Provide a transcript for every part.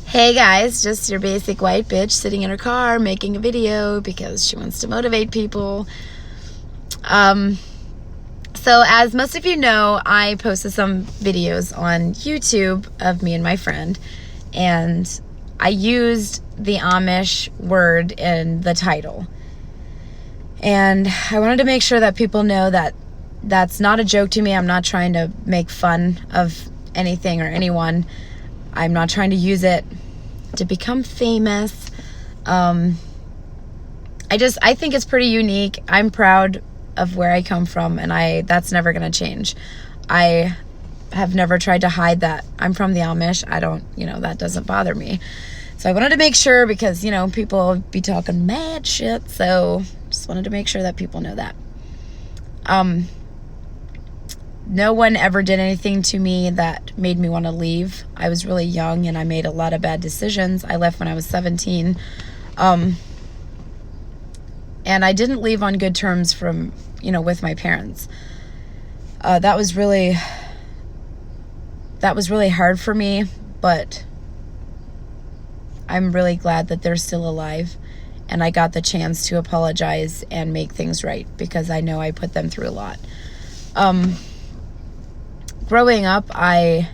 Hey guys, just your basic white bitch sitting in her car making a video because she wants to motivate people. So as most of you know, I posted some videos on YouTube of me and my friend, and I used the Amish word in the title. And I wanted to make sure that people know that that's not a joke to me. I'm not trying to make fun of anything or anyone. I'm not trying to use it to become famous. I think it's pretty unique. I'm proud of where I come from, and that's never going to change. I have never tried to hide that I'm from the Amish. That doesn't bother me. So I wanted to make sure because, people be talking mad shit. So just wanted to make sure that people know that. No one ever did anything to me that made me want to leave. I was really young and I made a lot of bad decisions. I left when I was 17. And I didn't leave on good terms with my parents. That was really hard for me, but I'm really glad that they're still alive and I got the chance to apologize and make things right because I know I put them through a lot. Growing up, I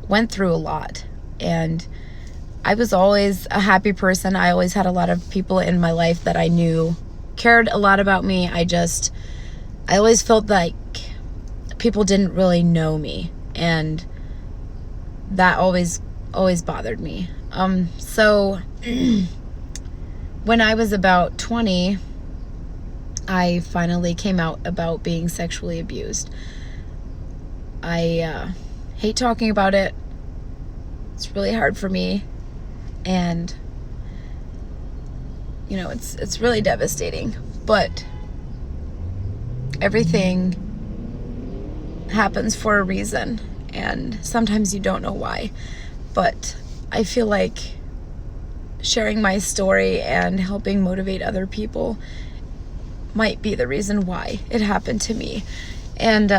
went through a lot, and I was always a happy person. I always had a lot of people in my life that I knew cared a lot about me. I always felt like people didn't really know me, and that always bothered me. So when I was about 20, I finally came out about being sexually abused. I hate talking about it. It's really hard for me, and it's really devastating, but everything happens for a reason, and sometimes you don't know why. But I feel like sharing my story and helping motivate other people might be the reason why it happened to me. And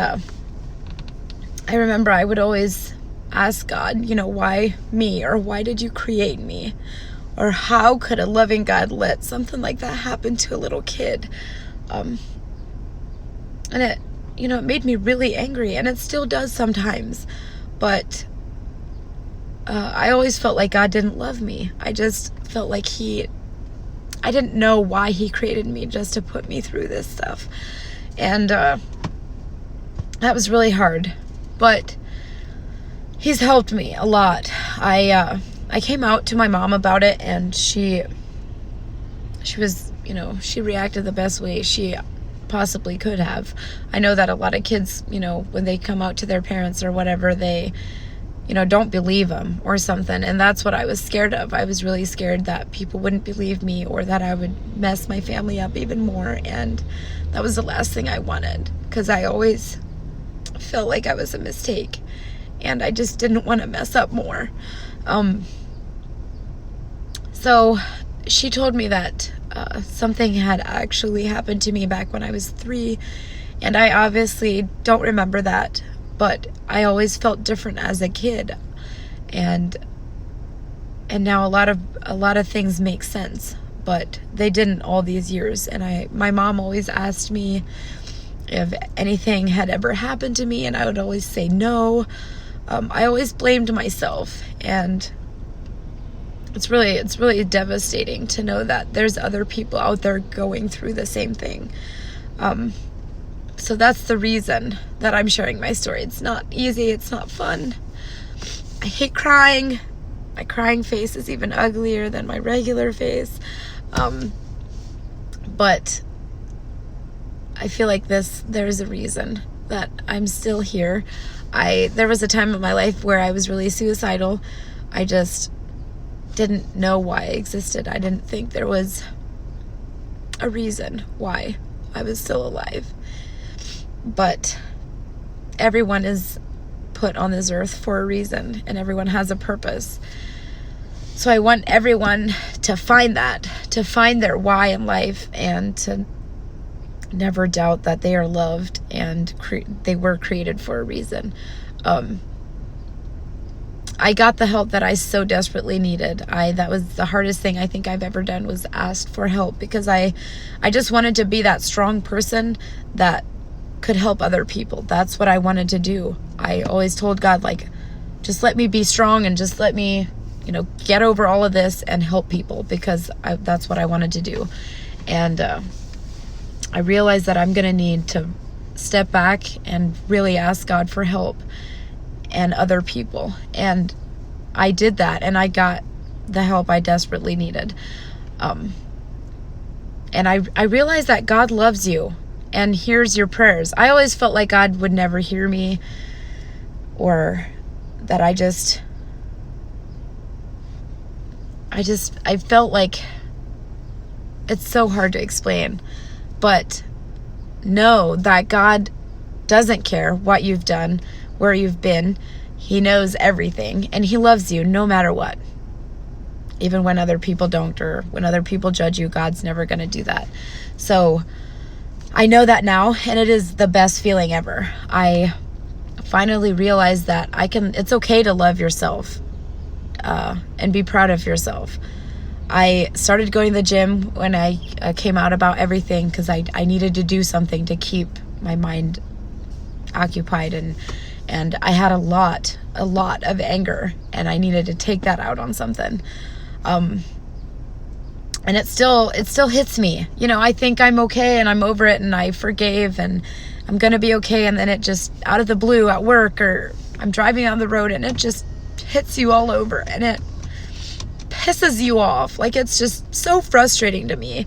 I remember I would always ask God, why me? Or why did you create me? Or how could a loving God let something like that happen to a little kid? And it made me really angry, and it still does sometimes. But I always felt like God didn't love me. I just felt like I didn't know why he created me just to put me through this stuff. And that was really hard. But he's helped me a lot. I came out to my mom about it, and she was, she reacted the best way she possibly could have. I know that a lot of kids, when they come out to their parents or whatever, they, don't believe them or something. And that's what I was scared of. I was really scared that people wouldn't believe me or that I would mess my family up even more. And that was the last thing I wanted, because I always felt like I was a mistake, and I just didn't want to mess up more. So she told me that something had actually happened to me back when I was 3, and I obviously don't remember that, but I always felt different as a kid, and now a lot of things make sense, but they didn't all these years. And my mom always asked me if anything had ever happened to me, and I would always say no. I always blamed myself, and it's really devastating to know that there's other people out there going through the same thing. So that's the reason that I'm sharing my story. It's not easy, it's not fun. I hate crying. My crying face is even uglier than my regular face. But I feel like there's a reason that I'm still here. There was a time in my life where I was really suicidal. I just didn't know why I existed. I didn't think there was a reason why I was still alive. But everyone is put on this earth for a reason, and everyone has a purpose. So I want everyone to find that, to find their why in life, and to never doubt that they are loved and they were created for a reason. I got the help that I so desperately needed. That was the hardest thing I think I've ever done, was asked for help, because I just wanted to be that strong person that could help other people. That's what I wanted to do. I always told God, like, just let me be strong and just let me, get over all of this and help people, because that's what I wanted to do. And I realized that I'm going to need to step back and really ask God for help and other people. And I did that, and I got the help I desperately needed. And I realized that God loves you and hears your prayers. I always felt like God would never hear me, or that I felt like, it's so hard to explain, but know that God doesn't care what you've done, where you've been. He knows everything, and he loves you no matter what. Even when other people don't, or when other people judge you, God's never going to do that. So I know that now, and it is the best feeling ever. I finally realized that it's okay to love yourself, and be proud of yourself. I started going to the gym when I came out about everything, because I needed to do something to keep my mind occupied, and I had a lot of anger, and I needed to take that out on something. And it still hits me. I think I'm okay and I'm over it and I forgave and I'm going to be okay. And then it just, out of the blue at work, or I'm driving on the road, and it just hits you all over, and it pisses you off. Like, it's just so frustrating to me,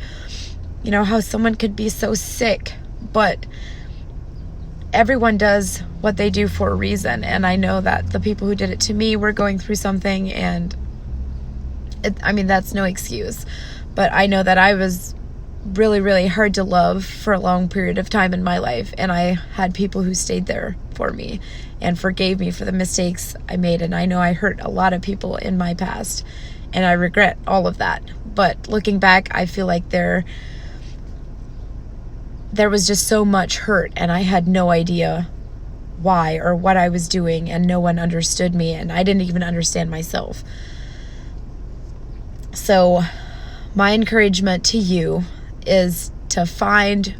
how someone could be so sick, but everyone does what they do for a reason. And I know that the people who did it to me were going through something, and that's no excuse. But I know that I was really, really hard to love for a long period of time in my life. And I had people who stayed there for me and forgave me for the mistakes I made. And I know I hurt a lot of people in my past, and I regret all of that. But looking back, I feel like there was just so much hurt, and I had no idea why or what I was doing, and no one understood me, and I didn't even understand myself. So my encouragement to you is to find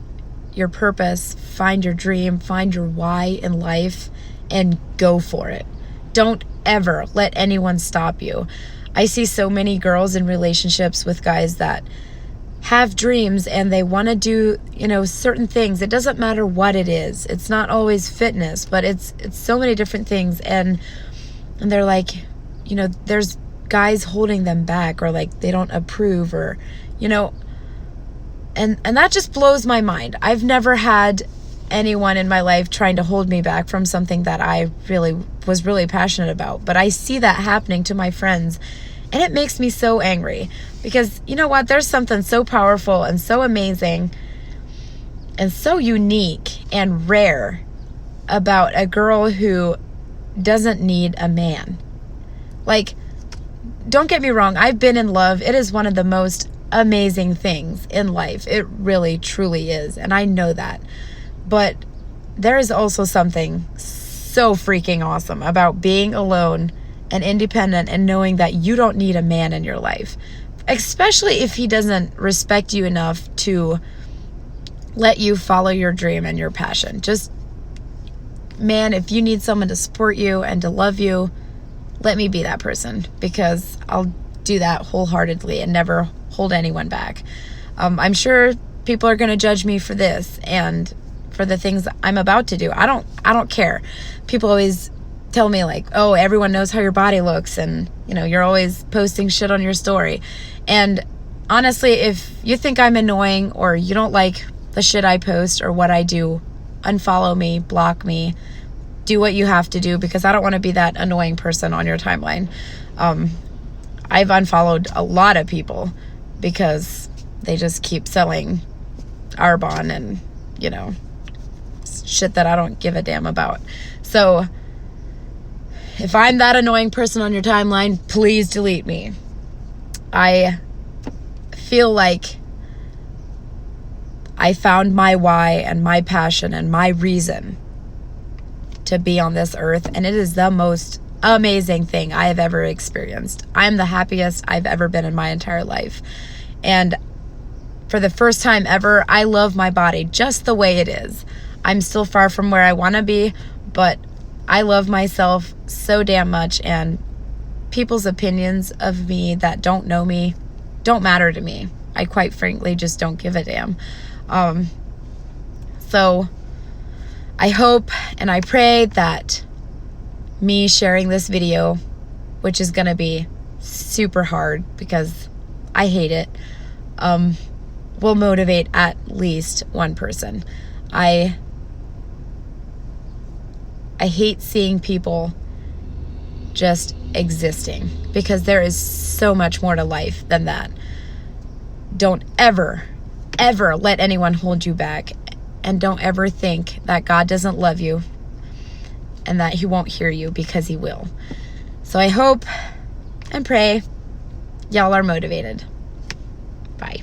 your purpose, find your dream, find your why in life, and go for it. Don't ever let anyone stop you. I see so many girls in relationships with guys that have dreams, and they want to do, certain things. It doesn't matter what it is. It's not always fitness, but it's so many different things. And they're like, there's guys holding them back, or like they don't approve, or, and that just blows my mind. I've never had anyone in my life trying to hold me back from something that I was really passionate about. But I see that happening to my friends, and it makes me so angry, because you know what? There's something so powerful and so amazing and so unique and rare about a girl who doesn't need a man. Like, don't get me wrong, I've been in love. It is one of the most amazing things in life. It really, truly is. And I know that. But there is also something so freaking awesome about being alone and independent, and knowing that you don't need a man in your life, especially if he doesn't respect you enough to let you follow your dream and your passion. Just, man, if you need someone to support you and to love you, let me be that person, because I'll do that wholeheartedly and never hold anyone back. I'm sure people are going to judge me for this and for the things I'm about to do. I don't care. People always tell me, like, oh, everyone knows how your body looks, and you're always posting shit on your story. And honestly, if you think I'm annoying, or you don't like the shit I post or what I do, unfollow me, block me, do what you have to do, because I don't want to be that annoying person on your timeline. I've unfollowed a lot of people because they just keep selling Arbonne and shit that I don't give a damn about. So if I'm that annoying person on your timeline, please delete me. I feel like I found my why and my passion and my reason to be on this earth, and it is the most amazing thing I have ever experienced. I'm the happiest I've ever been in my entire life. And for the first time ever, I love my body just the way it is. I'm still far from where I want to be, but I love myself so damn much, and people's opinions of me that don't know me don't matter to me. I quite frankly just don't give a damn. So I hope and I pray that me sharing this video, which is going to be super hard because I hate it, will motivate at least one person. I hate seeing people just existing, because there is so much more to life than that. Don't ever, ever let anyone hold you back. And don't ever think that God doesn't love you and that he won't hear you, because he will. So I hope and pray y'all are motivated. Bye.